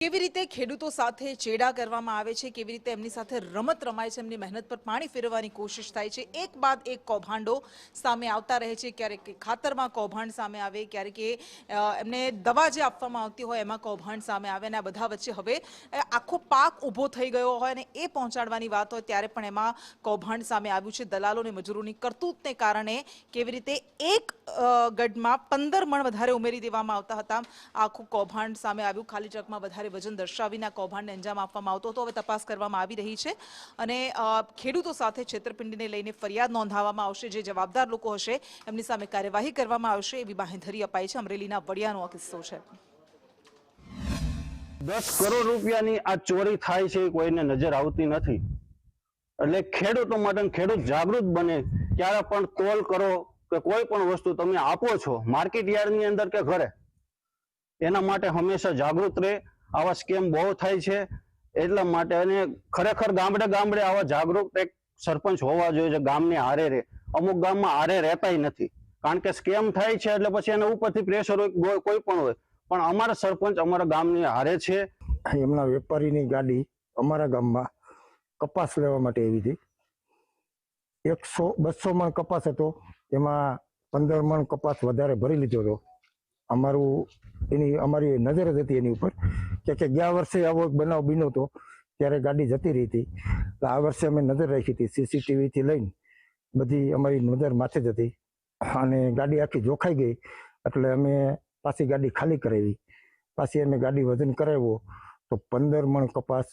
કેવી રીતે ખેડૂતો સાથે ચેડા કરવામાં આવે છે, કેવી રીતે એમની સાથે રમત રમાય છે, એમની મહેનત પર પાણી ફેરવવાની કોશિશ થાય છે, એક બાદ એક કૌભાંડો સામે આવતા રહે છે। ક્યારેક ખાતરમાં કૌભાંડ સામે આવે, ક્યારેક એમને દવા જે આપવામાં આવતી હોય એમાં કૌભાંડ સામે આવે, અને આ બધા વચ્ચે હવે આખો પાક ઊભો થઈ ગયો હોય અને એ પહોંચાડવાની વાત હોય ત્યારે પણ એમાં કૌભાંડ સામે આવ્યું છે। દલાલોની મજૂરોની કરતૂતને કારણે કેવી રીતે એક ગઢમાં 15 મણ વધારે ઉમેરી દેવામાં આવતા હતા, આખું કૌભાંડ સામે આવ્યું। ખાલી ટ્રકમાં વધારે વજન દર્શાવીને કૌભાંડને અંજામ આપવામાં આવતો હતો। હવે તપાસ કરવામાં આવી રહી છે અને ખેડૂતો સાથે છેતરપિંડીને લઈને ફરિયાદ નોંધાવવામાં આવશે। જે જવાબદાર લોકો હશે એમની સામે કાર્યવાહી કરવામાં આવશે એવી બાંહેધરી અપાઈ છે। અમરેલીના વડિયાનો આ કિસ્સો છે। 10 કરોડ રૂપિયાની આ ચોરી થાય છે, કોઈને નજર આવતી નથી। એટલે ખેડૂતો માટે ખેડૂત જાગૃત બને, ક્યારે પણ તોલ કરો કે કોઈ પણ વસ્તુ તમે આપો છો માર્કેટ યાર્ડની અંદર કે ઘરે, એના માટે હંમેશા જાગૃત રહે। આવા સ્કેમ બહુ થાય છે, એટલા માટે અને ખરેખર ગામડે ગામડે આવા જાગૃત એક સરપંચ હોવા જોઈએ જે ગામની હારે રહે। અમુક ગામમાં હારે રહેતાય નથી, કારણ કે સ્કેમ થાય છે એટલે પછી એના ઉપરથી પ્રેશર હોય કોઈ પણ હોય, પણ અમારા સરપંચ અમારા ગામની હારે છે। એમના વેપારીની ગાડી અમારા ગામમાં કપાસ લેવા માટે આવી હતી। 100-200 મણ કપાસ હતો, એમાં 15 મણ કપાસ વધારે ભરી લીધો હતો। અમારી નજર જ હતી એની ઉપર કે ગયા વર્ષે આવો એક બનાવ બન્યો હતો, ત્યારે ગાડી જતી રહી હતી। એટલે આ વર્ષે અમે નજર રાખી હતી, CCTV થી લઈને બધી અમારી નજર માથે જ હતી, અને ગાડી આખી જોખાઈ ગઈ। એટલે અમે પાછી ગાડી ખાલી કરાવી, પાછી અમે ગાડી વજન કરાવ્યો તો 15 મણ કપાસ